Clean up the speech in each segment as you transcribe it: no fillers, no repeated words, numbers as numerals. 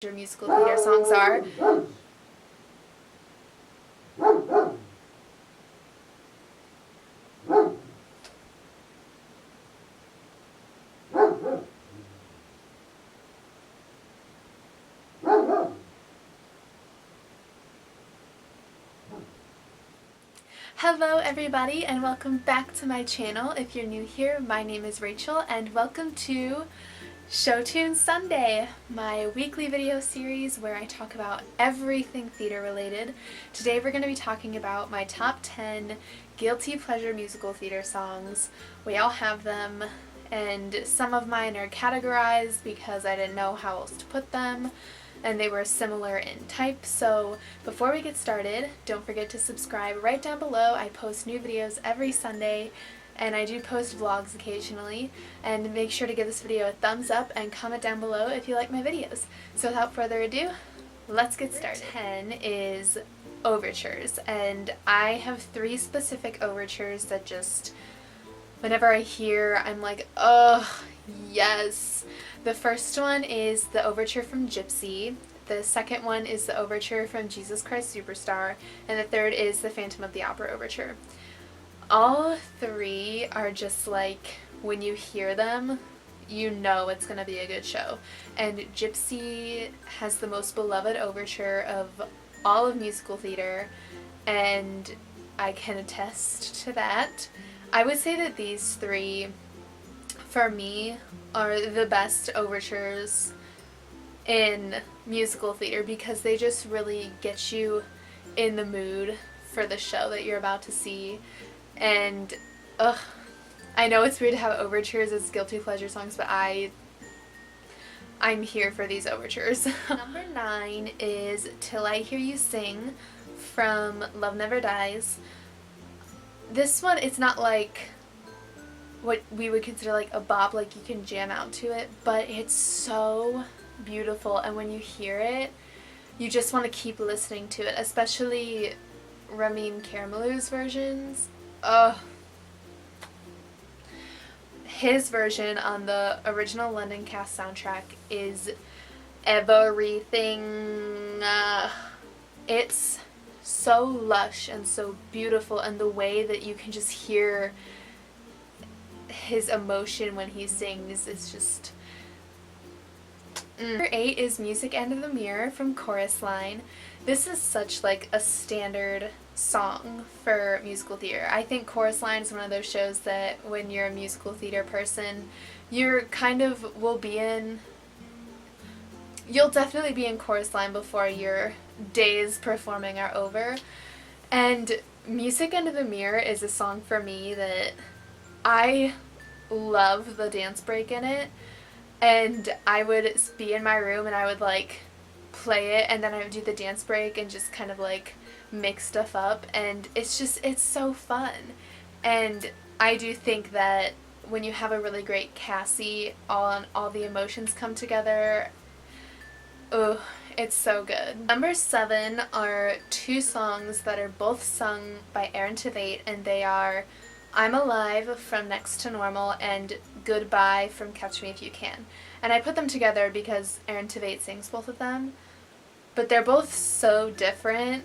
your musical theater songs are. Hello everybody and welcome back to my channel. If you're new here, my name is Rachel and welcome to SHOWTUNES Sunday, my weekly video series where I talk about everything theater related. Today we're going to be talking about my top 10 guilty pleasure musical theater songs. We all have them, and some of mine are categorized because I didn't know how else to put them, and they were similar in type. So before we get started, don't forget to subscribe right down below. I post new videos every Sunday, and I do post vlogs occasionally, and make sure to give this video a thumbs up and comment down below if you like my videos. So without further ado, let's get started. 10 is overtures, and I have 3 specific overtures that just, whenever I hear, I'm like, oh, yes. The first one is the overture from Gypsy, the second one is the overture from Jesus Christ Superstar, and the third is the Phantom of the Opera overture. All 3 are just like, when you hear them, you know it's going to be a good show. And Gypsy has the most beloved overture of all of musical theater, and I can attest to that. I would say that these 3, for me, are the best overtures in musical theater because they just really get you in the mood for the show that you're about to see. And I know it's weird to have overtures as guilty pleasure songs, but I'm here for these overtures. Number 9 is Till I Hear You Sing from Love Never Dies. This one, it's not like what we would consider like a bop, like you can jam out to it, but it's so beautiful, and when you hear it, you just want to keep listening to it, especially Ramin Karimloo's versions. His version on the original London Cast soundtrack is everything. It's so lush and so beautiful, and the way that you can just hear his emotion when he sings is just... Number 8 is Music End of the Mirror from Chorus Line. This is such like a standard song for musical theater. I think Chorus Line is one of those shows that when you're a musical theater person, you're kind of you'll definitely be in Chorus Line before your days performing are over. And Music End of the Mirror is a song for me that I love the dance break in it, and I would be in my room and I would like play it, and then I would do the dance break and just kind of like mix stuff up, and it's so fun. And I do think that when you have a really great Cassie, all the emotions come together. Oh, it's so good. Number 7 are 2 songs that are both sung by Aaron Tveit, and they are I'm Alive from Next to Normal and Goodbye from Catch Me If You Can. And I put them together because Aaron Tveit sings both of them, but they're both so different.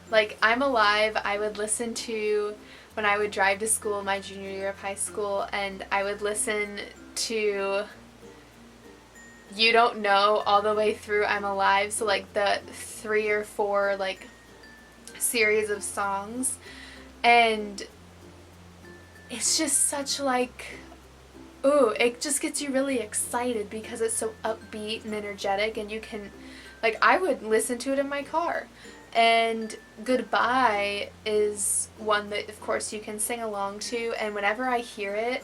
Like, I'm Alive, I would listen to when I would drive to school my junior year of high school, and I would listen to You Don't Know all the way through I'm Alive, so like the 3 or 4 like series of songs, and it's just such like, ooh, it just gets you really excited because it's so upbeat and energetic, and you can, like, I would listen to it in my car. And Goodbye is one that of course you can sing along to, and whenever I hear it,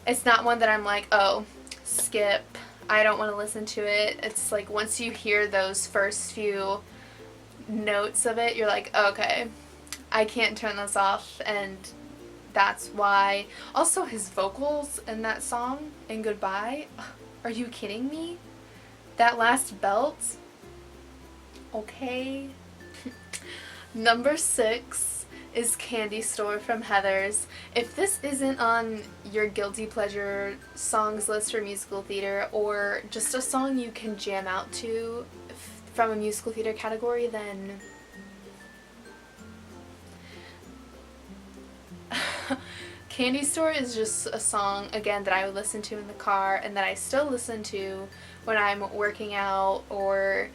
it's not one that I'm like, oh, skip, I don't want to listen to it. It's like once you hear those first few notes of it, you're like, okay, I can't turn this off. And that's why. Also, his vocals in that song, in Goodbye, are you kidding me? That last belt? Okay. Number 6 is Candy Store from Heathers. If this isn't on your guilty pleasure songs list for musical theater, or just a song you can jam out to from a musical theater category, then Candy Store is just a song, again, that I would listen to in the car and that I still listen to when I'm working out or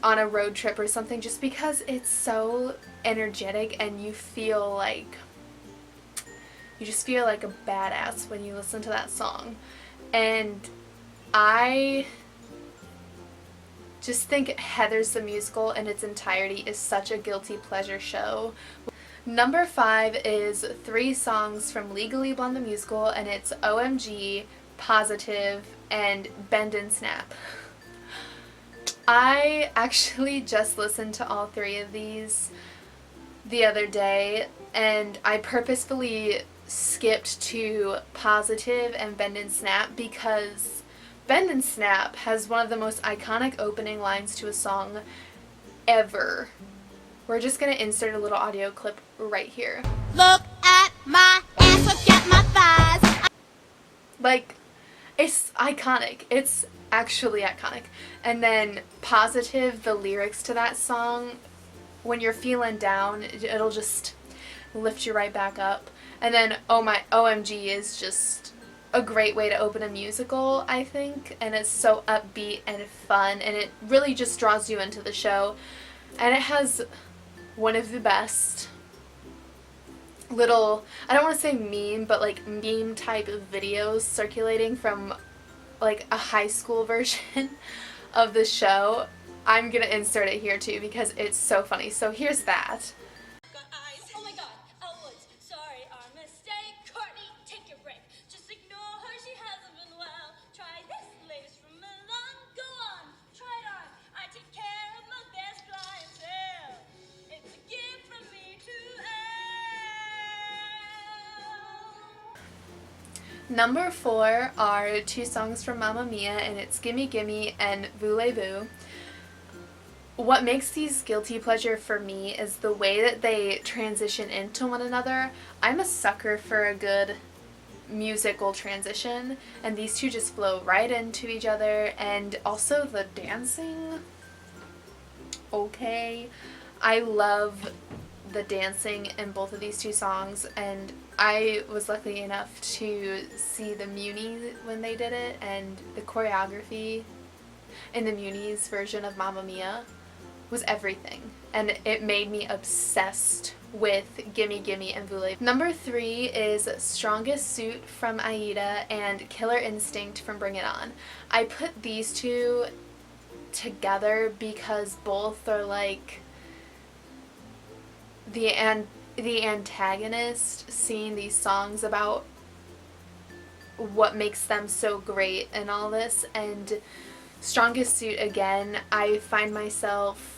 on a road trip or something, just because it's so energetic and you just feel like a badass when you listen to that song. And I just think Heathers the Musical in its entirety is such a guilty pleasure show. Number 5 is 3 songs from Legally Blonde the Musical, and it's OMG, Positive, and Bend and Snap. I actually just listened to all 3 of these the other day, and I purposefully skipped to Positive and Bend and Snap because Bend and Snap has one of the most iconic opening lines to a song ever. We're just going to insert a little audio clip right here. Look at my ass, look at my thighs. Like, it's iconic. It's actually iconic. And then Positive, the lyrics to that song, when you're feeling down, it'll just lift you right back up. And then OMG is just a great way to open a musical, I think. And it's so upbeat and fun, and it really just draws you into the show. And it has one of the best little, I don't want to say meme, but like meme type of videos circulating from like a high school version of the show. I'm gonna insert it here too because it's so funny. So here's that. Oh my god, Elwood's. Sorry, our mistake. Courtney, take your break. Just ignore her, she hasn't been well. Try this lace from Milan. Go on, try it on. I take care of my best clientele. It's a gift from me to Elle. Number 4 are 2 songs from Mamma Mia, and it's Gimme Gimme and Voulez-Vous. What makes these guilty pleasure for me is the way that they transition into one another. I'm a sucker for a good musical transition, and these two just flow right into each other, and also the dancing. Okay. I love the dancing in both of these 2 songs, and I was lucky enough to see the Muni's when they did it, and the choreography in the Muni's version of Mamma Mia was everything, and it made me obsessed with Gimme Gimme and Voulez. Number 3 is Strongest Suit from Aida and Killer Instinct from Bring It On. I put these 2 together because both are like the antagonist singing these songs about what makes them so great and all this. And Strongest Suit, again, I find myself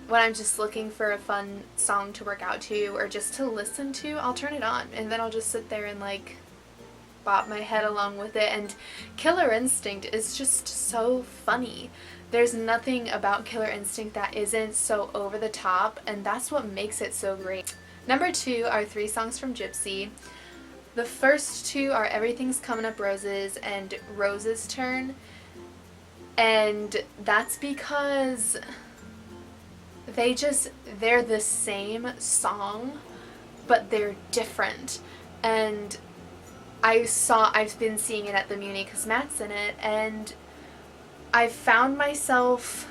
when I'm just looking for a fun song to work out to or just to listen to, I'll turn it on and then I'll just sit there and like bop my head along with it. And Killer Instinct is just so funny. There's nothing about Killer Instinct that isn't so over the top, and that's what makes it so great. Number 2 are 3 songs from Gypsy. The first 2 are Everything's Coming Up Roses and Rose's Turn, and that's because they're the same song, but they're different. And I've been seeing it at the Muni because Matt's in it, and I found myself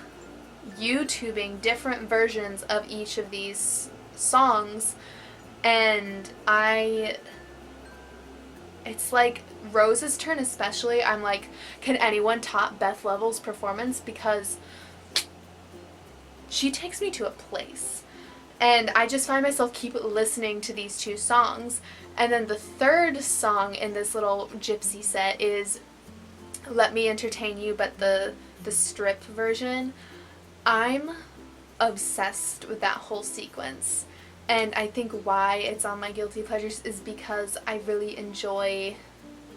YouTubing different versions of each of these songs, and it's like Rose's Turn especially, I'm like, can anyone top Beth Level's performance? Because she takes me to a place. And I just find myself keep listening to these 2 songs. And then the third song in this little Gypsy set is Let Me Entertain You, but the strip version. I'm obsessed with that whole sequence. And I think why it's on my guilty pleasures is because I really enjoy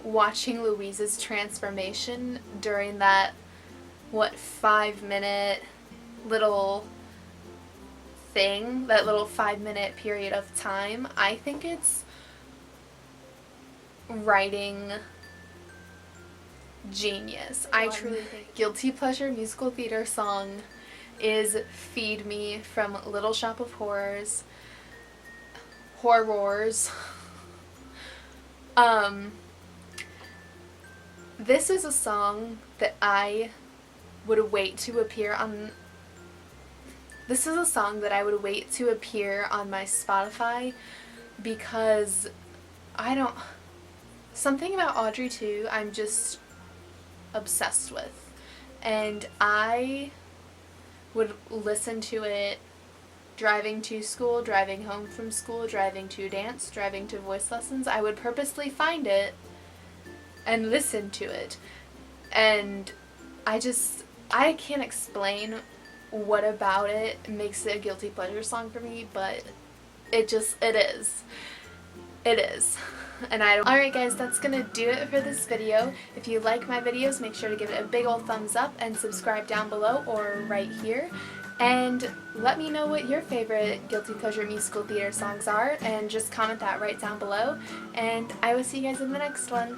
watching Louise's transformation during that 5-minute little thing, that little 5-minute period of time. I think it's writing genius. I truly think guilty pleasure musical theater song is Feed Me from Little Shop of Horrors. Horrors. This is a song that I would wait to appear on. This is a song that I would wait to appear on my Spotify because something about Audrey 2 I'm just obsessed with. And I would listen to it driving to school, driving home from school, driving to dance, driving to voice lessons. I would purposely find it and listen to it. And I can't explain what about it makes it a guilty pleasure song for me, but it is. It is. And Alright guys, that's gonna do it for this video. If you like my videos, make sure to give it a big old thumbs up and subscribe down below or right here. And let me know what your favorite guilty pleasure musical theater songs are, and just comment that right down below. And I will see you guys in the next one.